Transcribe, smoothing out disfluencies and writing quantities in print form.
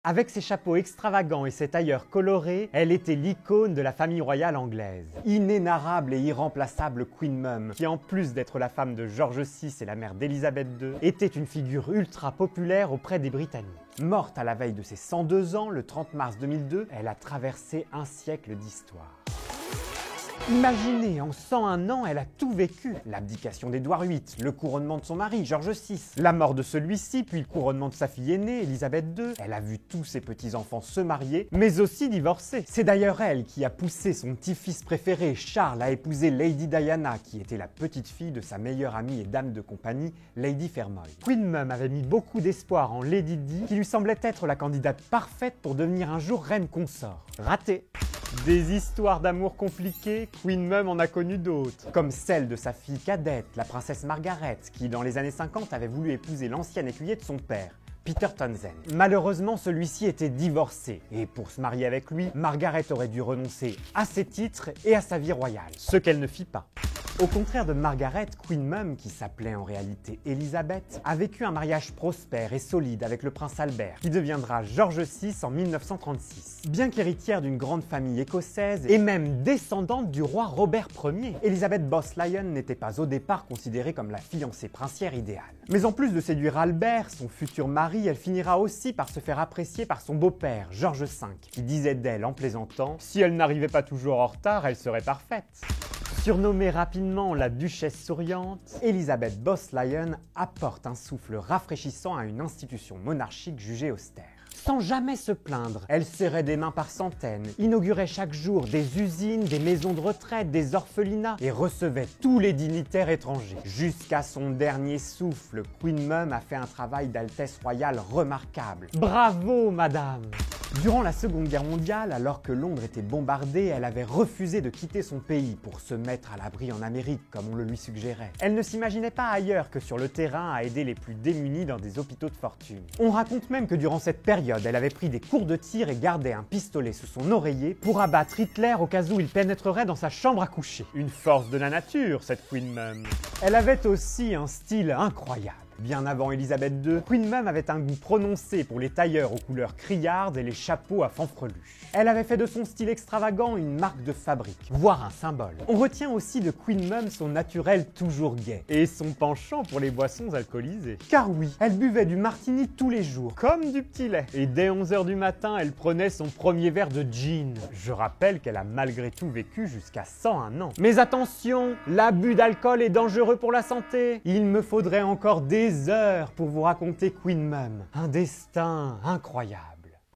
Avec ses chapeaux extravagants et ses tailleurs colorés, elle était l'icône de la famille royale anglaise. Inénarrable et irremplaçable Queen Mum, qui en plus d'être la femme de George VI et la mère d'Élisabeth II, était une figure ultra populaire auprès des Britanniques. Morte à la veille de ses 102 ans, le 30 mars 2002, elle a traversé un siècle d'histoire. Imaginez, en 101 ans, elle a tout vécu. L'abdication d'Édouard VIII, le couronnement de son mari, George VI, la mort de celui-ci, puis le couronnement de sa fille aînée, Élisabeth II. Elle a vu tous ses petits-enfants se marier, mais aussi divorcer. C'est d'ailleurs elle qui a poussé son petit-fils préféré, Charles, à épouser Lady Diana, qui était la petite-fille de sa meilleure amie et dame de compagnie, Lady Fermoy. Queen Mum avait mis beaucoup d'espoir en Lady Di, qui lui semblait être la candidate parfaite pour devenir un jour reine consort. Raté! Des histoires d'amour compliquées, Queen Mum en a connu d'autres, comme celle de sa fille cadette, la princesse Margaret, qui dans les années 50 avait voulu épouser l'ancien écuyer de son père, Peter Townsend. Malheureusement, celui-ci était divorcé, et pour se marier avec lui, Margaret aurait dû renoncer à ses titres et à sa vie royale, ce qu'elle ne fit pas. Au contraire de Margaret, Queen Mum, qui s'appelait en réalité Elisabeth, a vécu un mariage prospère et solide avec le prince Albert, qui deviendra George VI en 1936. Bien qu'héritière d'une grande famille écossaise et même descendante du roi Robert Ier, Elizabeth Boscawen n'était pas au départ considérée comme la fiancée princière idéale. Mais en plus de séduire Albert, son futur mari, elle finira aussi par se faire apprécier par son beau-père, George V, qui disait d'elle en plaisantant « Si elle n'arrivait pas toujours en retard, elle serait parfaite ». Surnommée rapidement la Duchesse souriante, Elizabeth Boscawen apporte un souffle rafraîchissant à une institution monarchique jugée austère. Sans jamais se plaindre, elle serrait des mains par centaines, inaugurait chaque jour des usines, des maisons de retraite, des orphelinats et recevait tous les dignitaires étrangers. Jusqu'à son dernier souffle, Queen Mum a fait un travail d'altesse royale remarquable. Bravo, madame! Durant la Seconde Guerre mondiale, alors que Londres était bombardée, elle avait refusé de quitter son pays pour se mettre à l'abri en Amérique, comme on le lui suggérait. Elle ne s'imaginait pas ailleurs que sur le terrain à aider les plus démunis dans des hôpitaux de fortune. On raconte même que durant cette période, elle avait pris des cours de tir et gardait un pistolet sous son oreiller pour abattre Hitler au cas où il pénétrerait dans sa chambre à coucher. Une force de la nature, cette Queen Mum. Elle avait aussi un style incroyable. Bien avant Élisabeth II, Queen Mum avait un goût prononcé pour les tailleurs aux couleurs criardes et les chapeaux à fanfreluche. Elle avait fait de son style extravagant une marque de fabrique, voire un symbole. On retient aussi de Queen Mum son naturel toujours gai et son penchant pour les boissons alcoolisées. Car oui, elle buvait du martini tous les jours, comme du petit lait. Et dès 11 h du matin, elle prenait son premier verre de gin. Je rappelle qu'elle a malgré tout vécu jusqu'à 101 ans. Mais attention, l'abus d'alcool est dangereux pour la santé. Il me faudrait encore des heures pour vous raconter Queen Mum. Un destin incroyable.